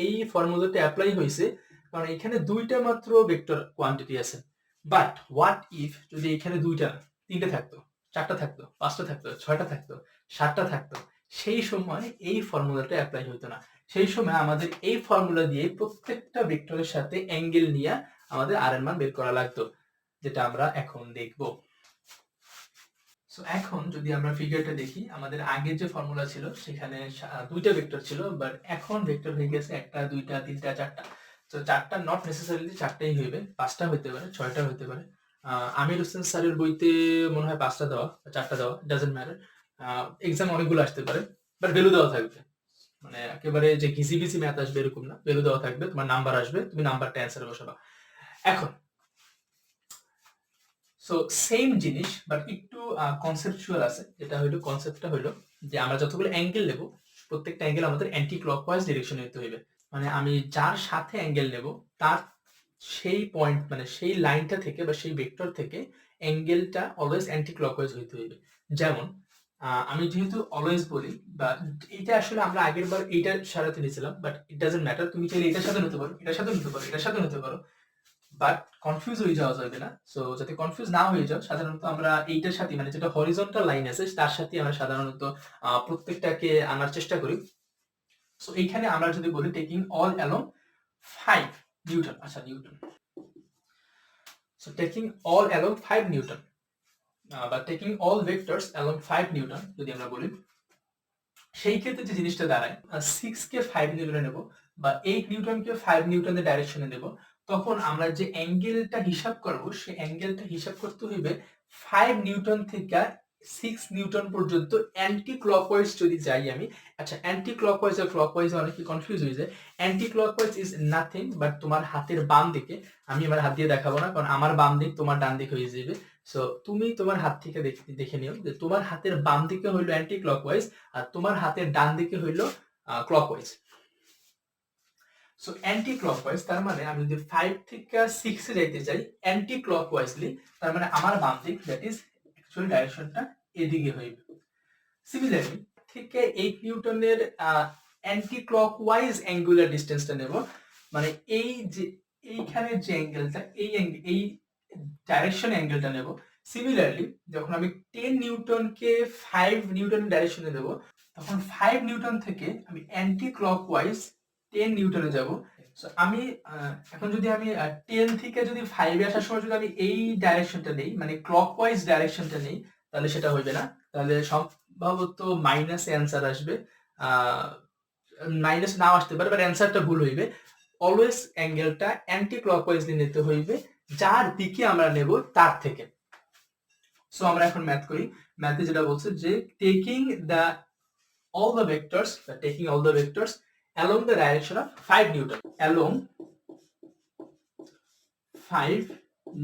এই ফর্মুলাটা অ্যাপ্লাই হয়েছে কারণ এখানে দুইটা মাত্র ভেক্টর কোয়ান্টিটি আছে। বাট হোয়াট ইফ যদি এখানে দুইটা তিনটা থাকতো, চারটা থাকতো, পাঁচটা থাকতো, ছয়টা থাকতো, সাতটা থাকতো, সেই সময় এই ফর্মুলাটা অ্যাপ্লাই হইতো না। সেই সময় আমাদের এই ফর্মুলা দিয়ে প্রত্যেকটা ভেক্টরের সাথে অ্যাঙ্গেল নিয়ে আমাদের আর এর মান বের করা লাগতো, যেটা আমরা এখন দেখব। সো এখন যদি আমরা ফিগারটা দেখি, আমাদের আগে যে ফর্মুলা ছিল সেখানে দুইটা ভেক্টর ছিল, বাট এখন ভেক্টর হয়ে গেছে একটা, দুইটা, তিনটা, চারটা। তো চারটা নট নেসেসারিলি চারটাই হইবে, পাঁচটা হইতে পারে, ছয়টা হইতে পারে। আমির হোসেন স্যারের বইতে মনে হয় পাঁচটা দেওয়া, চারটা দেওয়া, ডাজন্ট ম্যাটার। এক্সাম অনেকগুলো আসতে পারে, বাট ভ্যালু দেওয়া থাকবে, মানে একেবারে যে ঘিসি ম্যাথ আসবে এরকম না, ভ্যালু দেওয়া থাকবে, তোমার নাম্বার আসবে, তুমি নাম্বারটা অ্যান্সারে বসাবা। এখন সো সেম জিনিস বাট একটু কনসেপচুয়াল আছে, যেটা হইলো কনসেপ্টটা হইলো যে আমরা যতগুলো অ্যাঙ্গেল নেব প্রত্যেকটা অ্যাঙ্গেল আমাদের অ্যান্টি ক্লকওয়াইজ ডিরেকশনে নিতে হইবে, মানে আমি যার সাথে অ্যাঙ্গেল নেব তার সেই পয়েন্ট মানে সেই লাইনটা থেকে বা সেই ভেক্টর থেকে অ্যাঙ্গেলটা অলওয়েজ অ্যান্টি ক্লকওয়াইজ হইতে হইবে। যেমন আমি যেহেতু অলওয়েজ বলি, বা এটা আসলে আমরা আগের বার এইটার সাথে নিয়েছিলাম, বাট ইট ডাজন্ট ম্যাটার, তুমি চাইলে এটার সাথে নিতে পারো, এটার সাথে নিতে পারো, এটার সাথে নিতে পারো, বাট কনফিউজ হয়ে যাওয়া যাবে না। সো যাতে কনফিউজ না হয়ে যাও, সাধারণত আমরা এইটার সাথে মানে যেটা হরিজন্টাল লাইন আছে তার সাথে আমরা সাধারণত প্রত্যেকটাকে আনার চেষ্টা করি। সো এইখানে আমরা যদি বলি টেকিং অল অ্যালং 5 নিউটন, আচ্ছা newton, so taking all along 5 newton বা taking all vectors along 5 newton যদি আমরা বলি, সেই ক্ষেত্রে যে জিনিসটা দাঁড়ায় 6 কে 5 নিউটনে নেব বা 8 নিউটনকে 5 নিউটনের ডাইরেকশনে নেব, তখন আমরা যে অ্যাঙ্গেলটা হিসাব করব সেই অ্যাঙ্গেলটা হিসাব করতে হইবে 5 নিউটন থেকে 6 নিউটন পর্যন্ত অ্যান্টি ক্লকওয়াইজ যদি যাই আমি, আচ্ছা অ্যান্টি ক্লকওয়াইজ আর ক্লকওয়াইজ অনেকে কনফিউজ হয়ে যায়। Anti clockwise is nothing but তোমার হাতের বাম দিকে, আমি আমার হাত দিয়ে দেখাবো না কারণ আমার বাম দিক তোমার ডান দিক হয়ে যাবে। সো তুমি তোমার হাত থেকে দেখে নিও যে তোমার হাতের বাম দিকে হইলো অ্যান্টি ক্লকওয়াইজ আর তোমার হাতের ডান দিকে হইলো ক্লকওয়াইজ। সো অ্যান্টি ক্লকওয়াইজ তার মানে আমি যদি 5 থেকে 6 এ যাইতে চাই অ্যান্টি ক্লকওয়াইজলি, তার মানে আমার বাম দিক দ্যাট ইজ অ্যাকচুয়াল ডাইরেকশনটা এদিকে হইবে। সিমিলারলি থেকে 8 নিউটনের অ্যান্টি ক্লকওয়াইজ অ্যাঙ্গুলার ডিসটেন্সটা নেব, মানে এই যে এইখানে যে অ্যাঙ্গেলটা এই ডাইরেকশন অ্যাঙ্গেলটা নেব। সিমিলারলি যখন আমি 10 নিউটনকে 5 নিউটনের ডাইরেকশনে দেব তখন 5 নিউটন থেকে আমি অ্যান্টি ক্লকওয়াইজ 10 নিউটনে যাব। সো আমি এখন যদি আমি 10 থেকে যদি 5 এ আসার সময় যদি আমি এই ডাইরেকশনটা নেই, মানে ক্লকওয়াইজ ডাইরেকশনটা নেই, তাহলে সেটা হবে না, তাহলে সম্ভবত মাইনাস অ্যান্সার আসবে, মাইনাস নাও আসতে পারে বাট অ্যান্সারটা ভুল হইবে। অলওয়েজ অ্যাঙ্গেলটা অ্যান্টি ক্লকওয়াইজলি নিতে হইবে যার দিকে আমরা নেব তার থেকে। সো আমরা এখন ম্যাথ করি। ম্যাথে যেটা বলছে যে taking all the vectors along the direction of 5 Newton, along 5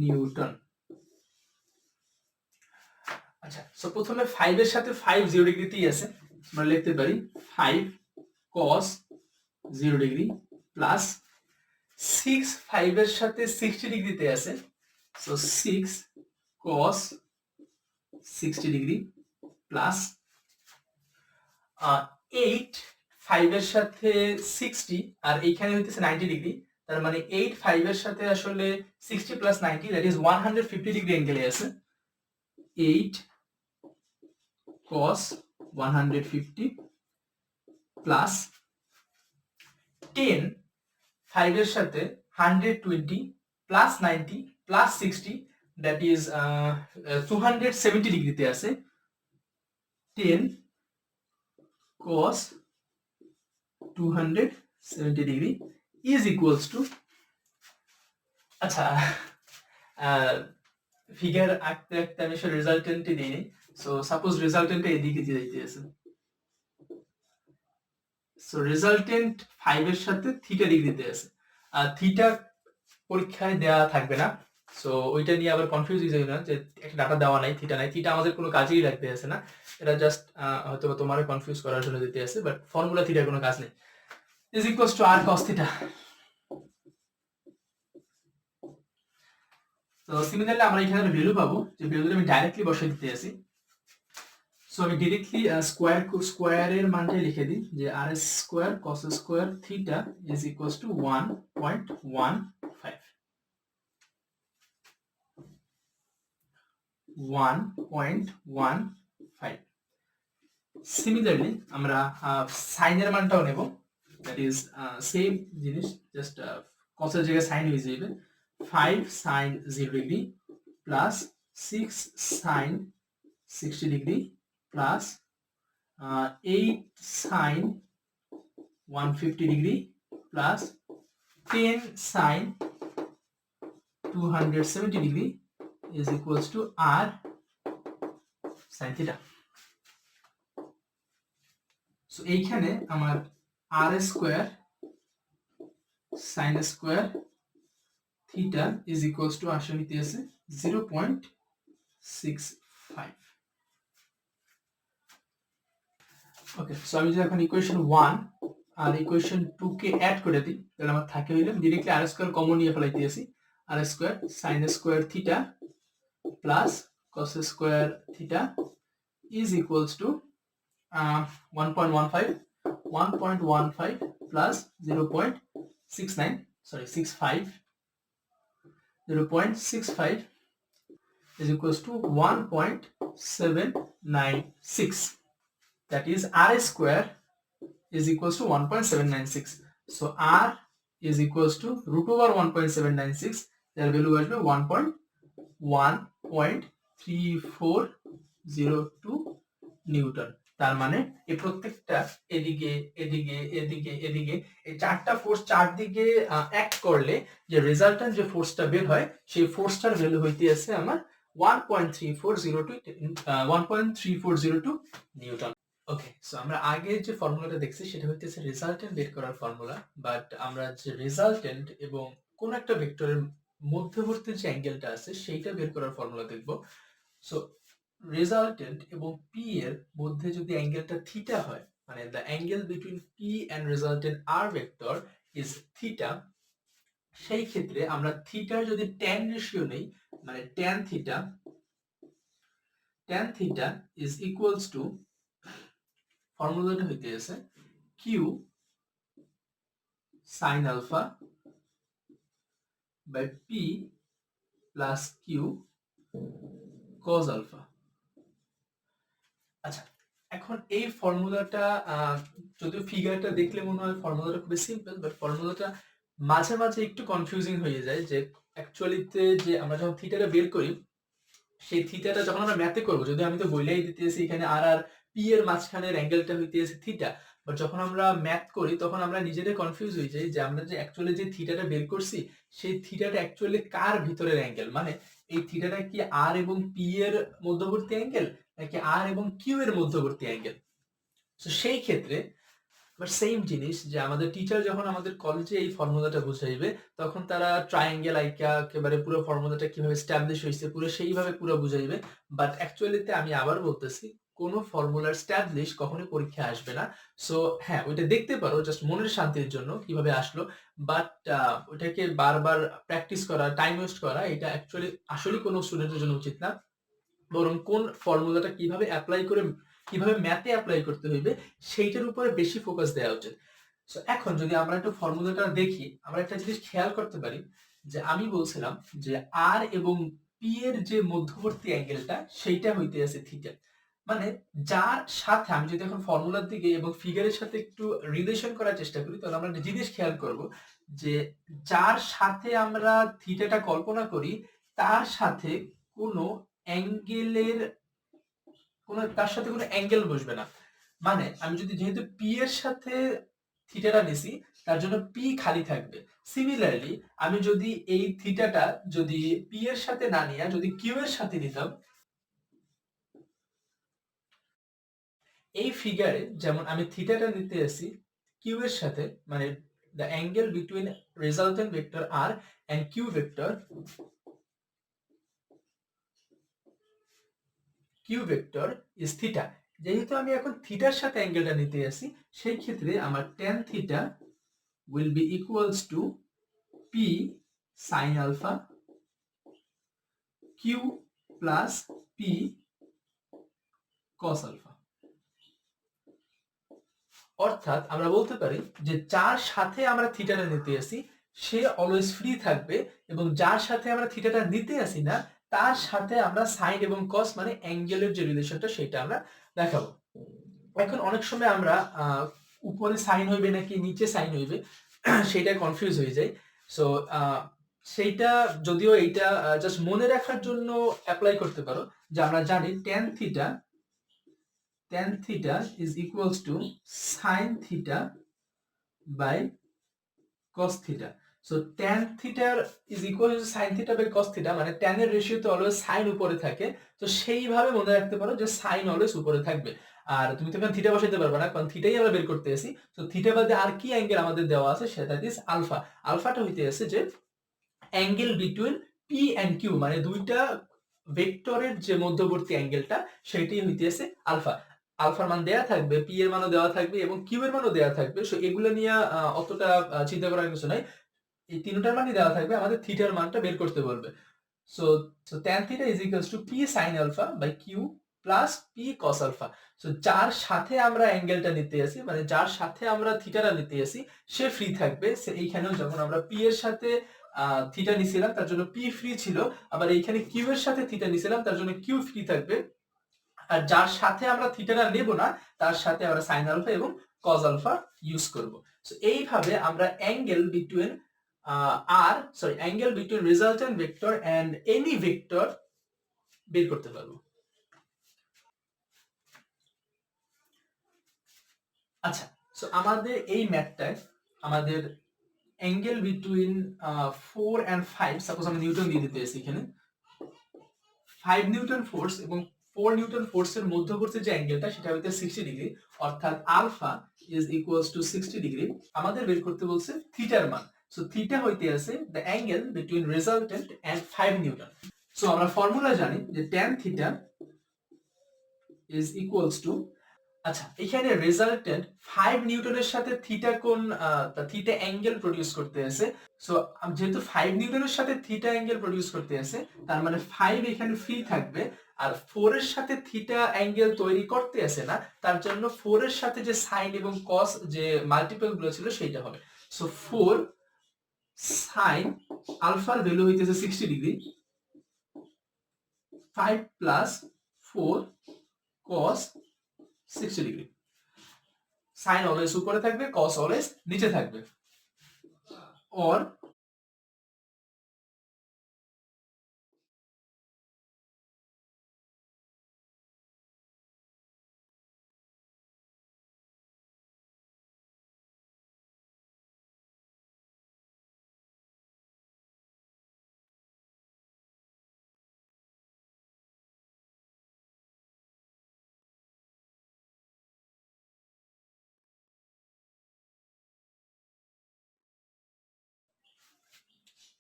Newton। আচ্ছা, সো প্রথমে 5 এর সাথে 5 0 ডিগ্রিতেই আছে, আমরা লিখতে পারি 5 cos 0 ডিগ্রি প্লাস 6 5 এর সাথে 60 ডিগ্রিতে আছে, সো 6 cos 60 ডিগ্রি প্লাস 8 5 এর সাথে 60 আর এইখানে হইতেছে 90 ডিগ্রি, তার মানে 8 5 এর সাথে আসলে 60 প্লাস 90 দ্যাট ইজ 150 ডিগ্রি অ্যাঙ্গেলে আছে। 8 cos 150 প্লাস 10 5 এর সাথে 120 প্লাস 90 প্লাস 60 দ্যাট ইজ 270 ডিগ্রিতে আছে। 10 cos 270 degree is equals to, আচ্ছা ফিগার আঁকতে আঁকতে আমি রেজাল্টেন্টই দিইনি, সো সাপোজ রেজাল্টেন্ট এদিকে যাইতে আছে, সো রেজাল্টেন্ট 5 এর সাথে থিটা ডিগ্রিতে আছে, আর থিটা পরীক্ষায় দেয়া থাকবে না, সো ওইটা নিয়ে আবার কনফিউজ হয়ে যাবে না যে একটা ডাটা দেওয়া নাই, থিটা নাই, থিটা আমাদের কোনো কাজেই লাগতে আছে না, এটা জাস্ট হয়তো তোমার কনফিউজ করার জন্য দিতে আছে, বাট ফর্মুলা থিটার কোনো কাজ নেই, is equals to r cos theta। তো সিমিলারলি আমরা এখানে ভ্যালু পাবো, যে ভ্যালুটা আমি ডাইরেক্টলি বসাই দিতে আসি। সো আমি ডাইরেক্টলি স্কোয়ারের মানটা লিখে দিই যে r square cos square theta is equals to 1.15। 1.15। Similarly আমরা সাইনের মানটাও নেব, দ্যাট ইজ সেম জিনিস, জাস্ট cos এর জায়গায় সাইন হয়ে যাবে। 5 sin 0 degree plus 6 sin 60 degree plus 8 sin 150 degree plus 10 sin 270 degree is equals to r sin theta। So এইখানে আমার r square sin square theta is equals to আসলে নিতে আছে 0.65। ওকে, সো আমি যদি এখন ইকুয়েশন 1 আর ইকুয়েশন 2 কে অ্যাড করে দিই তাহলে আমার থাকে হইলো ডাইরেক্টলি r স্কয়ার কমন নিয়ে ফেলাইতে আসি, r square sin square theta plus cos square theta is equals to 1.15 plus 0.65 0.65 is equals to 1.796, that is r square is equals to 1.796, so r is equals to root over 1.796, their value আসবে 1.3402 Newton. তার মানে এই প্রত্যেকটা এদিকে এদিকে এদিকে এদিকে এই চারটা ফোর্স চারদিকে অ্যাক্ট করলে যে রেজাল্টেন্ট যে ফোর্সটা বের হয় সেই ফোর্সটার ভ্যালু হইতে আছে আমার 1.3402 নিউটন। ওকে, সো আমরা আগে যে ফর্মুলাটা দেখছি সেটা হইতেছে রেজাল্টেন্ট বের করার ফর্মুলা, বাট আমরা যে রেজাল্টেন্ট এবং কোন একটা ভেক্টরের মধ্যবর্তী যে অ্যাঙ্গেলটা আছে সেইটা বের করার ফর্মুলা দেখব। সো রেজাল্টেন্ট এবং পি এর মধ্যে যদি অ্যাঙ্গেলটা থিটা হয়, মানে the angle between P and resultant R vector is theta, সেই ক্ষেত্রে আমরা থিটার যদি ট্যান রেশিও নেই, মানে tan theta is equals to, ফর্মুলাটা হইতে আছে Q sine alpha by P plus Q cos alpha. আচ্ছা, এখন এই ফর্মুলাটা যদিও ফিগারটা দেখলে মনে হয় ফর্মুলাটা খুবই সিম্পল, বাট ফর্মুলাটা মাঝে মাঝে একটু কনফিউজিং হয়ে যায়, যে অ্যাকচুয়ালিতে যে আমরা যখন থিটাটা বের করি, সেই থিটাটা যখন আমরা ম্যাথে করবো, যদি আমি তো বইলাই দিতেছি এখানে আর আর পি এর মাঝখানের অ্যাঙ্গেলটা হইতেছে থিটা, বাট যখন আমরা ম্যাথ করি তখন আমরা নিজেদের কনফিউজ হয়ে যাই যে আমরা যে অ্যাকচুয়ালি যে থিটাটা বের করছি সেই থিটাটা অ্যাকচুয়ালি কার ভিতরের অ্যাঙ্গেল, মানে এই থিটাটা কি আর এবং পি এর মধ্যবর্তী অ্যাঙ্গেল নাকি আর এবং কিউ এর মধ্যবর্তী অ্যাঙ্গেল। তো সেই ক্ষেত্রে বাট সেম জিনিস, যে আমাদের টিচার যখন আমাদের কলেজে এই ফর্মুলাটা বুঝাইবে তখন তারা ট্রায়াঙ্গেল আইকা একেবারে পুরো ফর্মুলাটা কিভাবে এস্টাবলিশ হয়েছে পুরো সেইভাবে পুরো বুঝাইবে, বাট অ্যাকচুয়ালিতে আমি আবার বলতেছি কোনো ফর্মুলার এস্টাবলিশ কখনোই পরীক্ষায় আসবে না। সো হ্যাঁ, ওইটা দেখতে পারো জাস্ট মনের শান্তির জন্য কিভাবে আসলো, বাট ওটাকে বারবার প্র্যাকটিস করা, টাইম ওয়েস্ট করা, এটা অ্যাকচুয়ালি আসলে কোনো স্টুডেন্টের জন্য উচিত না। বরং কোন ফর্মুলাটা কিভাবে অ্যাপ্লাই করে, কিভাবে ম্যাথে অ্যাপ্লাই করতে হইবে সেইটার উপরে বেশি ফোকাস দেওয়া উচিত। সো এখন যদি আমরা একটু ফর্মুলাটা দেখি, আমরা একটা জিনিস খেয়াল করতে পারি, যে আমি বলছিলাম যে আর এবং পি এর যে মধ্যবর্তী অ্যাঙ্গেলটা সেইটা হইতে আছে থিটা, মানে যার সাথে আমি যদি এখন ফর্মুলার দিকে এবং ফিগারের সাথে একটু রিলেশন করার চেষ্টা করি, তাহলে আমরা একটা জিনিস খেয়াল করব, যে যার সাথে আমরা থিটাটা কল্পনা করি তার সাথে কোনো অ্যাঙ্গেলের তার সাথে কোনো অ্যাঙ্গেল বসবে না। মানে আমি যদি যেহেতু পি এর সাথে থিটাটা নিছি তার জন্য পি খালি থাকবে। সিমিলারলি আমি যদি এই থিটাটা যদি পি এর সাথে না নিয়ে যদি কিউ এর সাথে নিতাম, এই ফিগারে যেমন আমি থিটাটা নিতে আসি কিউ এর সাথে, মানে the angle between resultant vector r and q vector is theta। যেহেতু আমি এখন থিটার সাথে অ্যাঙ্গেলটা নিতে আসি, সেই ক্ষেত্রে আমার tan theta will be equals to p sin alpha q plus p cos alpha। অর্থাৎ আমরা বলতে পারি যে যার সাথে আমরা থিটাটা নিতে আসি সে অলওয়েজ ফ্রি থাকবে, এবং যার সাথে আমরা থিটাটা নিতে আসি না তার সাথে আমরা সাইন এবং কস মানে অ্যাঙ্গেলের যে রিলেশনটা সেটা আমরা দেখাবো। এখন অনেক সময় আমরা উপরে সাইন হইবে নাকি নিচে সাইন হইবে সেটা কনফিউজ হয়ে যায়। সো সেইটা যদিও এইটা জাস্ট মনে রাখার জন্য অ্যাপ্লাই করতে পারো, যে আমরা জানি tan theta is equals to sin theta by cos theta। So tan theta is equal to sin theta by cos theta, মানে tan এর রেশিও তো অলওয়েজ sin উপরে থাকে, তো সেইভাবে মনে রাখতে পারো যে sin অলওয়েজ উপরে থাকবে। আর তুমি তো এখানে থিটা বসাইতে পারবে না, কারণ থিটাই আমরা বের করতে আসি। তো থিটা বাদে আর কি অ্যাঙ্গেল আমাদের দেওয়া আছে সেটা ইজ আলফা। আলফাটা হইতে আছে যে angle between P and Q, মানে দুইটা ভেক্টরের যে মধ্যবর্তী অ্যাঙ্গেলটা সেটাই হইতে আছে আলফা। আলফার মান দেয়া থাকবে, পি এর মানও দেওয়া থাকবে এবং কিউ এর মানও দেওয়া থাকবে। সো এগুলো নিয়ে অতটা চিন্তা করার কিছু নাই, এই তিনটার মানই দেওয়া থাকবে, আমাদের থিটার মানটা বের করতে বলবে। So tan theta is equals to p sin alpha by q plus p cos alpha। So যার সাথে আমরা অ্যাঙ্গেলটা নিতে আসি, মানে যার সাথে আমরা থিটাটা নিতে আসি সে ফ্রি থাকবে। এইখানেও যখন আমরা p এর সাথে থিটা নিছিলাম তার জন্য p ফ্রি ছিল, আবার এইখানে q এর সাথে থিটা নিছিলাম তার জন্য q ফ্রি থাকবে। আর যার সাথে আমরা থিটাটা নেব না তার সাথে আমরা sin alpha এবং cos alpha ইউজ করব। সো এইভাবে আমরা angle between angle between resultant vector and any vector বের করতে পারবো। আচ্ছা, সো আমাদের এই ম্যাথটায় আমাদের অ্যাঙ্গেল বিটুইন 4 and 5, সাপোজ আমি নিউটন দিয়ে দিতে এসেছি এখানে, 5 নিউটন ফোর্স এবং 4 নিউটন ফোর্সের মধ্যবর্তী যে অ্যাঙ্গেলটা সেটা হইতে 60 ডিগ্রি, অর্থাৎ alpha is equals to 60 degree. আমাদের বের করতে বলছে থিটার মান। সো থিটা হইতে আছে the angle between resultant and 5 newton. So আমরা ফর্মুলা জানি যে tan theta is equals to, আচ্ছা এখানে রেজাল্টেন্ট 5 নিউটনের সাথে থিটা কোণ থিটা অ্যাঙ্গেল প্রডিউস করতে আছে। সো যেহেতু 5 নিউটনের সাথে থিটা অ্যাঙ্গেল প্রডিউস করতে আছে, তার মানে 5 এখানে ফ্রি থাকবে, আর 4 এর সাথে থিটা অ্যাঙ্গেল তৈরি করতে আছে না, তার জন্য 4 এর সাথে যে সাইন এবং কস যে মাল্টিপল গুলো ছিল সেইটা হবে। সো 4 সাইন আলফার ভ্যালু হইতেছে 60 degree, 5 plus 4 cos 60 degree. Sine always উপরে থাকবে, cos অলওয়েজ নিচে থাকবে। or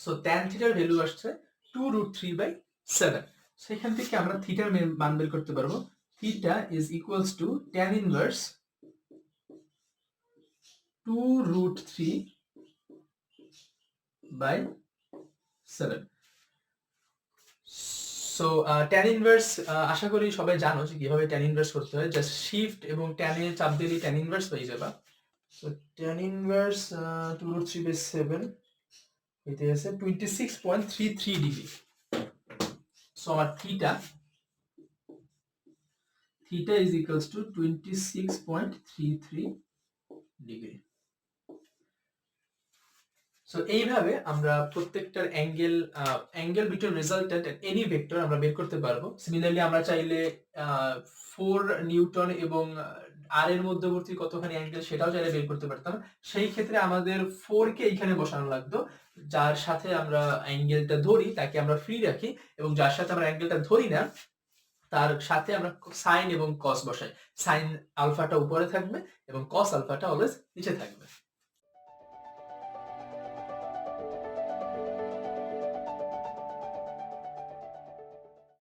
সো tan থিটার ভ্যালু আসছে 2√3/7। সেখান থেকে আমরা থিটার মান বের করতে পারবো। Theta is equals to tan inverse 2√3/7। So tan inverse আশা করি সবাই জানো যে কিভাবে tan ইনভার্স করতে হয়। জাস্ট শিফট এবং tan এ চাপ দিলেই tan ইনভার্স পেয়ে যাবা। সো tan ইনভার্স 2√3/7 হইতে আছে 26.33 ডিগ্রি। সো আমার theta is equals to 26.33 degree. So এইভাবে আমরা প্রত্যেকটার angle between resultant and any vector আমরা বের করতে পারবো। সিমিলারলি আমরা চাইলে 4 নিউটন এবং আর এর মধ্যবর্তী কতখানি অ্যাঙ্গেল সেটাও চাইলে বের করতে পারতাম। সেই ক্ষেত্রে আমাদের 4 কে এখানে বসানো লাগতো, যার সাথে আমরা অ্যাঙ্গেলটা ধরি তাকে আমরা ফ্রি রাখি, এবং যার সাথে আমরা অ্যাঙ্গেলটা ধরি না তার সাথে আমরা সাইন এবং কস বসাই। সাইন আলফাটা উপরে থাকবে এবং কস আলফাটা অলওয়েজ নিচে থাকবে।